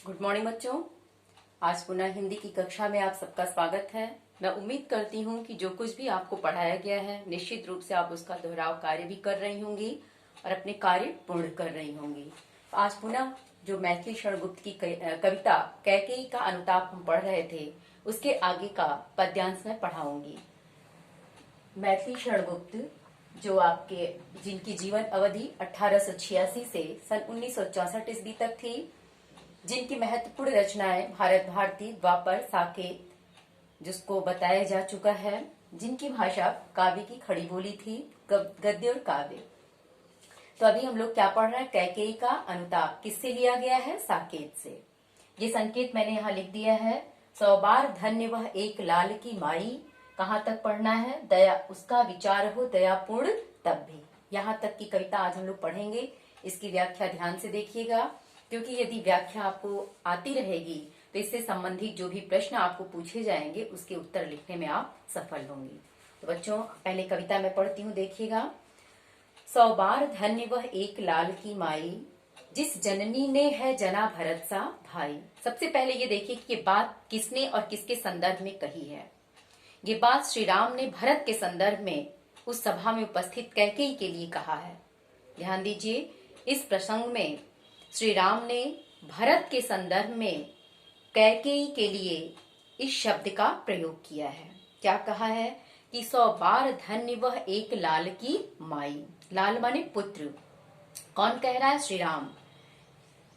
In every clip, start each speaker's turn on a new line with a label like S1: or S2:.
S1: Good morning बच्चों। आज पुनः हिंदी की कक्षा में आप सबका स्वागत है। मैं उम्मीद करती हूँ कि जो कुछ भी आपको पढ़ाया गया है निश्चित रूप से आप उसका दोहराव कार्य भी कर रही होंगी और अपने कार्य पूर्ण कर रही होंगी। आज पुनः जो मैथिली शरणगुप्त की कविता कैकेयी का अनुताप हम पढ़ रहे थे उसके आगे का पद्यांश मैं पढ़ाऊंगी। मैथिली शरणगुप्त जो आपके जिनकी जीवन अवधि 1886 से सन 1964 ईस्वी तक थी, जिनकी महत्वपूर्ण रचनाएं भारत भारती, द्वापर, साकेत जिसको बताया जा चुका है, जिनकी भाषा काव्य की खड़ी बोली थी, गद्य और काव्य। तो अभी हम लोग क्या पढ़ रहे हैं? कैकेयी का अनुताप किससे लिया गया है? साकेत से। ये संकेत मैंने यहाँ लिख दिया है। 100 बार धन्य वह एक लाल की माई। कहाँ तक पढ़ना है? दया उसका विचार हो दयापूर्ण तब भी। यहाँ तक की कविता आज हम लोग पढ़ेंगे। इसकी व्याख्या ध्यान से देखिएगा, क्योंकि यदि व्याख्या आपको आती रहेगी तो इससे संबंधित जो भी प्रश्न आपको पूछे जाएंगे उसके उत्तर लिखने में आप सफल होंगी। तो बच्चों पहले कविता में पढ़ती हूँ, देखिएगा। 100 बार धन्य वह एक लाल की माई, जिस जननी ने है जना भरत सा भाई। सबसे पहले ये देखिए कि ये बात किसने और किसके संदर्भ में कही है। ये बात श्री राम ने भरत के संदर्भ में उस सभा में उपस्थित कैकेयी के लिए कहा है। ध्यान दीजिए, इस प्रसंग में श्री राम ने भरत के संदर्भ में कैकेयी के लिए इस शब्द का प्रयोग किया है। क्या कहा है कि 100 बार धन्य वह एक लाल की माई। लाल माने पुत्र। कौन कह रहा है? श्री राम।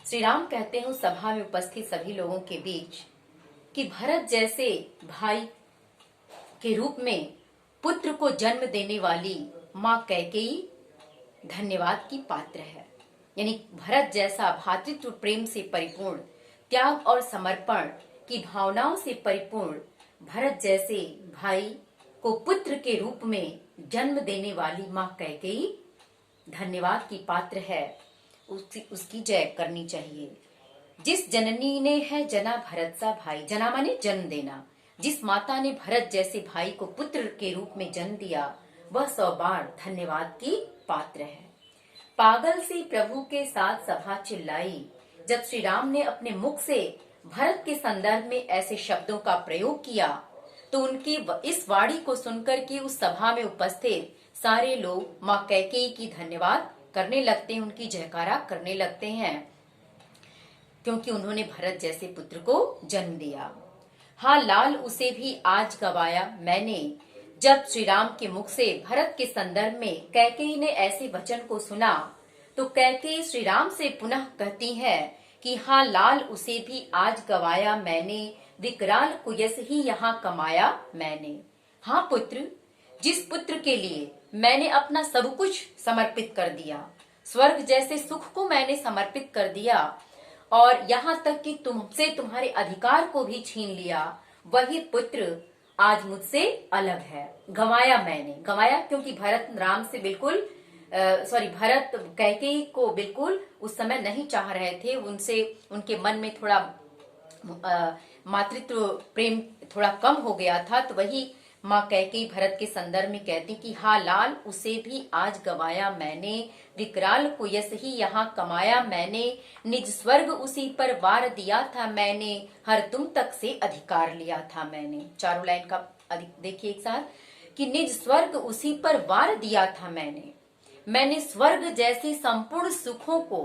S1: श्री राम कहते हैं उस सभा में उपस्थित सभी लोगों के बीच कि भरत जैसे भाई के रूप में पुत्र को जन्म देने वाली माँ कैकेयी धन्यवाद की पात्र है। यानी भरत जैसा भातृत्व प्रेम से परिपूर्ण, त्याग और समर्पण की भावनाओं से परिपूर्ण भरत जैसे भाई को पुत्र के रूप में जन्म देने वाली माँ कैकेयी धन्यवाद की पात्र है। उसकी जय करनी चाहिए। जिस जननी ने है जना भरत सा भाई, जना माने जन्म देना, जिस माता ने भरत जैसे भाई को पुत्र के रूप में जन्म दिया वह 100 बार धन्यवाद की पात्र है। पागल सी प्रभु के साथ सभा चिल्लाई। जब श्री राम ने अपने मुख से भरत के संदर्भ में ऐसे शब्दों का प्रयोग किया तो उनकी इस वाणी को सुनकर के उस सभा में उपस्थित सारे लोग माँ कैकेयी की धन्यवाद करने लगते हैं, उनकी जयकारा करने लगते हैं, क्योंकि उन्होंने भरत जैसे पुत्र को जन्म दिया। हाँ लाल उसे भी आज गवाया मैंने। जब श्री राम के मुख से भरत के संदर्भ में कैकेयी ने ऐसे वचन को सुना तो कैकेयी श्री राम से पुनः कहती है कि हाँ लाल उसे भी आज गवाया मैंने, विकराल कुयस ही यहाँ कमाया मैंने। हाँ पुत्र, जिस पुत्र के लिए मैंने अपना सब कुछ समर्पित कर दिया, स्वर्ग जैसे सुख को मैंने समर्पित कर दिया और यहाँ तक कि तुमसे तुम्हारे अधिकार को भी छीन लिया, वही पुत्र आज मुझसे अलग है। गंवाया मैंने। गंवाया क्योंकि भरत राम से बिल्कुल भरत कैकेयी को बिल्कुल उस समय नहीं चाह रहे थे। उनसे उनके मन में थोड़ा मातृत्व प्रेम थोड़ा कम हो गया था। तो वही माँ कैकेयी भरत के संदर्भ में कहती कि हाँ लाल उसे भी आज गवाया मैंने, विकराल कुयस ही यहाँ कमाया मैंने, निज स्वर्ग उसी पर वार दिया था मैंने, हर तुम तक से अधिकार लिया था मैंने। चारों लाइन का देखिए एक साथ कि निज स्वर्ग उसी पर वार दिया था मैंने स्वर्ग जैसे संपूर्ण सुखों को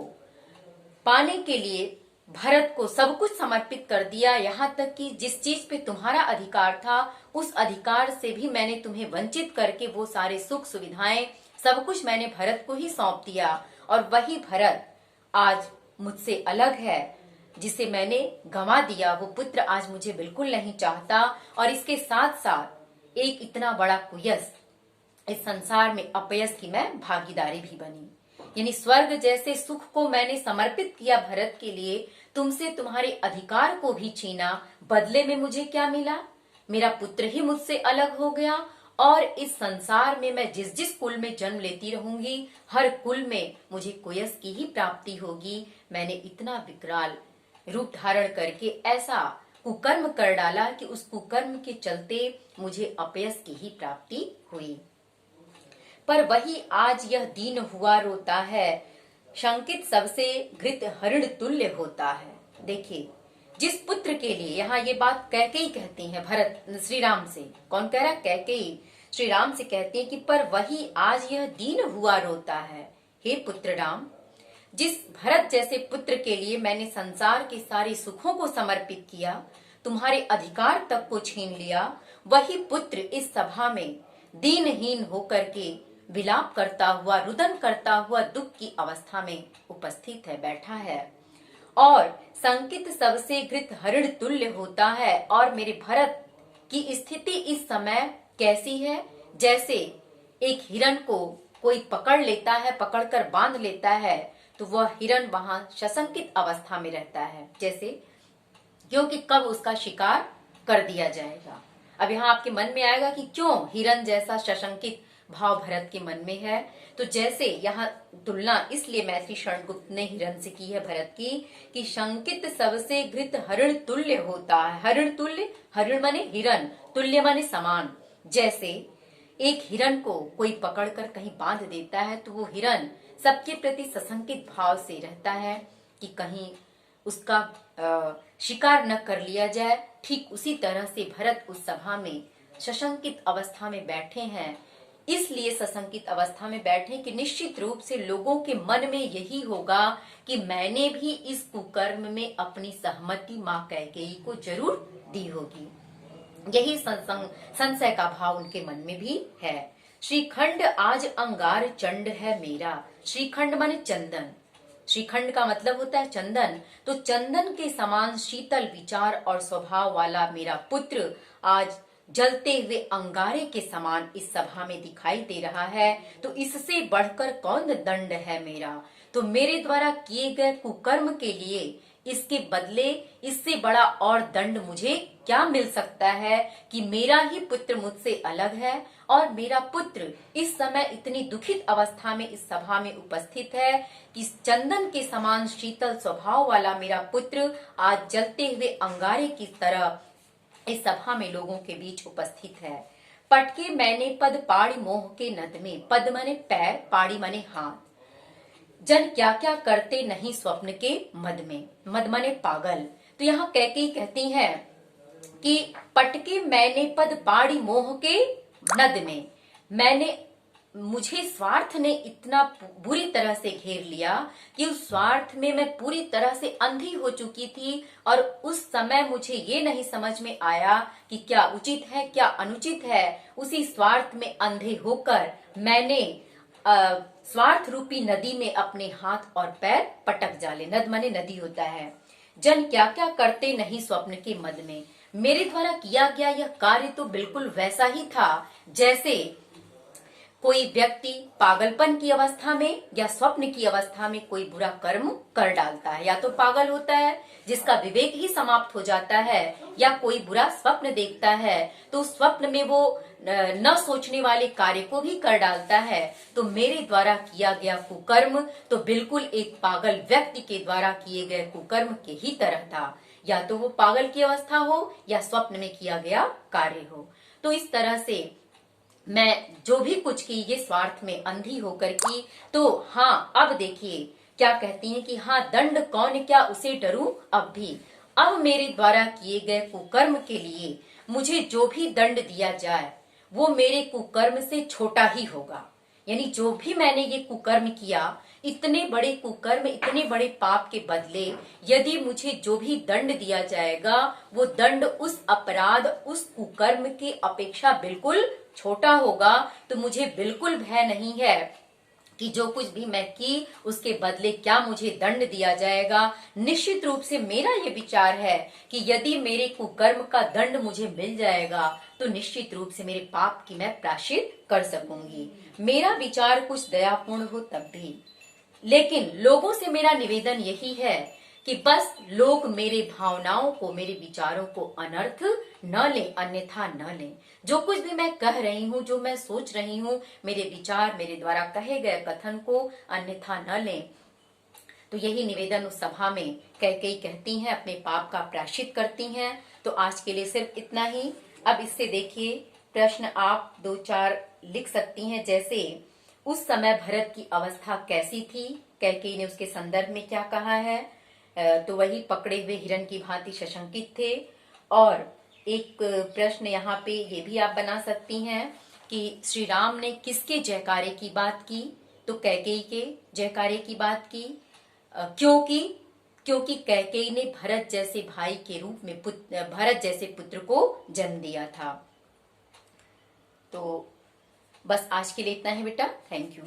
S1: पाने के लिए भरत को सब कुछ समर्पित कर दिया। यहाँ तक कि जिस चीज पे तुम्हारा अधिकार था उस अधिकार से भी मैंने तुम्हें वंचित करके वो सारे सुख सुविधाएं सब कुछ मैंने भरत को ही सौंप दिया। और वही भरत आज मुझसे अलग है, जिसे मैंने गंवा दिया। वो पुत्र आज मुझे बिल्कुल नहीं चाहता और इसके साथ साथ एक इतना बड़ा कुयस, इस संसार में अपयस की मैं भागीदारी भी बनी। यानी स्वर्ग जैसे सुख को मैंने समर्पित किया भरत के लिए, तुमसे तुम्हारे अधिकार को भी छीना। बदले में मुझे क्या मिला? मेरा पुत्र ही मुझसे अलग हो गया और इस संसार में मैं जिस जिस कुल में जन्म लेती रहूंगी हर कुल में मुझे कुयस की ही प्राप्ति होगी। मैंने इतना विकराल रूप धारण करके ऐसा कुकर्म कर डाला कि उस कुकर्म के चलते मुझे अपयस की ही प्राप्ति हुई। पर वही आज यह दीन हुआ रोता है, शंकित सबसे घृत हरिण तुल्य होता है। देखिए, जिस पुत्र के लिए, यहाँ ये बात कैकेयी कहती है भरत श्री राम से। कौन कह रहा है? कैकेयी श्री राम से कहती है कि पर वही आज यह दीन हुआ रोता है। हे पुत्र राम, जिस भरत जैसे पुत्र के लिए मैंने संसार के सारे सुखों को समर्पित किया, तुम्हारे अधिकार तक को छीन लिया, वही पुत्र इस सभा में दीनहीन होकर के विलाप करता हुआ, रुदन करता हुआ दुख की अवस्था में उपस्थित है, बैठा है। और संकित सबसे घृत हरिण तुल्य होता है। और मेरे भरत की स्थिति इस समय कैसी है? जैसे एक हिरण को कोई पकड़ लेता है, पकड़कर बांध लेता है, तो वह हिरण वहां सशंकित अवस्था में रहता है, जैसे क्योंकि कब उसका शिकार कर दिया जाएगा। अब यहाँ आपके मन में आएगा कि क्यों हिरण जैसा सशंकित भाव भरत के मन में है। तो जैसे यहाँ तुलना इसलिए मैथिली शरण गुप्त ने हिरण से की है भरत की, कि शंकित सबसे घृत हरिण तुल्य होता है। हरिण तुल्य, हरिण माने हिरण, तुल्य माने समान। जैसे एक हिरण को कोई पकड़कर कहीं बांध देता है, तो वो हिरण सबके प्रति सशंकित भाव से रहता है कि कहीं उसका शिकार न कर लिया जाए। ठीक उसी तरह से भरत उस सभा में सशंकित अवस्था में बैठे हैं। इसलिए सशंकित अवस्था में बैठे कि निश्चित रूप से लोगों के मन में यही होगा कि मैंने भी इस कुकर्म में अपनी सहमति मां कैकेयी को जरूर दी होगी। यही संशय का भाव उनके मन में भी है। श्रीखंड आज अंगार चंड है मेरा। श्रीखंड माने चंदन, श्रीखंड का मतलब होता है चंदन। तो चंदन के समान शीतल विचार और स्वभाव वाला मेरा पुत्र आज जलते हुए अंगारे के समान इस सभा में दिखाई दे रहा है। तो इससे बढ़कर कौन दंड है मेरा? तो मेरे द्वारा किए गए कुकर्म के लिए इसके बदले इससे बड़ा और दंड मुझे क्या मिल सकता है कि मेरा ही पुत्र मुझसे अलग है और मेरा पुत्र इस समय इतनी दुखित अवस्था में इस सभा में उपस्थित है कि चंदन के समान शीतल स्वभाव वाला मेरा पुत्र आज जलते हुए अंगारे की तरह इस सभा में लोगों के बीच उपस्थित है। पटके मैंने पद पाड़ी मोह के नद में। पद माने पैर, पाड़ी माने हाथ। जन क्या क्या करते नहीं स्वप्न के मद में। मद माने पागल। तो यहाँ कैकेयी कहती है कि पटके मैंने पद पाड़ी मोह के नद में। मुझे स्वार्थ ने इतना बुरी तरह से घेर लिया कि उस स्वार्थ में मैं पूरी तरह से अंधी हो चुकी थी। और उस समय मुझे ये नहीं समझ में आया कि क्या उचित है क्या अनुचित है। उसी स्वार्थ में अंधे होकर मैंने स्वार्थ रूपी नदी में अपने हाथ और पैर पटक डाले। नद माने नदी होता है। जन क्या क्या करते नहीं स्वप्न के मद में। मेरे द्वारा किया गया यह कार्य तो बिल्कुल वैसा ही था जैसे कोई व्यक्ति पागलपन की अवस्था में या स्वप्न की अवस्था में कोई बुरा कर्म कर डालता है। या तो पागल होता है जिसका विवेक ही समाप्त हो जाता है, या कोई बुरा स्वप्न देखता है तो स्वप्न में वो न सोचने वाले कार्य को भी कर डालता है। तो मेरे द्वारा किया गया कुकर्म तो बिल्कुल एक पागल व्यक्ति के द्वारा किए गए कुकर्म के ही तरह था। या तो वो पागल की अवस्था हो या स्वप्न में किया गया कार्य हो। तो इस तरह से मैं जो भी कुछ की ये स्वार्थ में अंधी होकर की। तो हाँ, अब देखिए क्या कहती हैं कि हाँ, दंड कौन क्या उसे डरूं अब भी। अब मेरे द्वारा किए गए कुकर्म के लिए मुझे जो भी दंड दिया जाए वो मेरे कुकर्म से छोटा ही होगा। यानी जो भी मैंने ये कुकर्म किया, इतने बड़े कुकर्म, इतने बड़े पाप के बदले यदि मुझे जो भी दंड दिया जाएगा वो दंड उस अपराध, उस कुकर्म के अपेक्षा बिल्कुल छोटा होगा। तो मुझे बिल्कुल भय नहीं है कि जो कुछ भी मैं की उसके बदले क्या मुझे दंड दिया जाएगा। निश्चित रूप से मेरा ये विचार है कि यदि मेरे कुकर्म का दंड मुझे मिल जाएगा तो निश्चित रूप से मेरे पाप की मैं प्रायश्चित कर सकूंगी। मेरा विचार कुछ दयापूर्ण हो तब भी, लेकिन लोगों से मेरा निवेदन यही है कि बस लोग मेरे भावनाओं को, मेरे विचारों को अनर्थ न लें, अन्यथा न लें। जो कुछ भी मैं कह रही हूँ, जो मैं सोच रही हूँ, मेरे विचार, मेरे द्वारा कहे गए कथन को अन्यथा न लें। तो यही निवेदन उस सभा में कैकेयी कहती हैं, अपने पाप का प्रायश्चित करती हैं। तो आज के लिए सिर्फ इतना ही। अब इससे देखिए प्रश्न आप 2-4 लिख सकती हैं। जैसे उस समय भरत की अवस्था कैसी थी, कैकेयी ने उसके संदर्भ में क्या कहा है। तो वही पकड़े हुए हिरन की भांति सशंकित थे। और एक प्रश्न यहाँ पे ये भी आप बना सकती हैं कि श्री राम ने किसके जयकारे की बात की, तो कैकेयी के जयकारे की बात की। क्योंकि कैकेयी ने भरत जैसे भाई के रूप में भरत जैसे पुत्र को जन्म दिया था। तो बस आज के लिए इतना है बेटा, थैंक यू।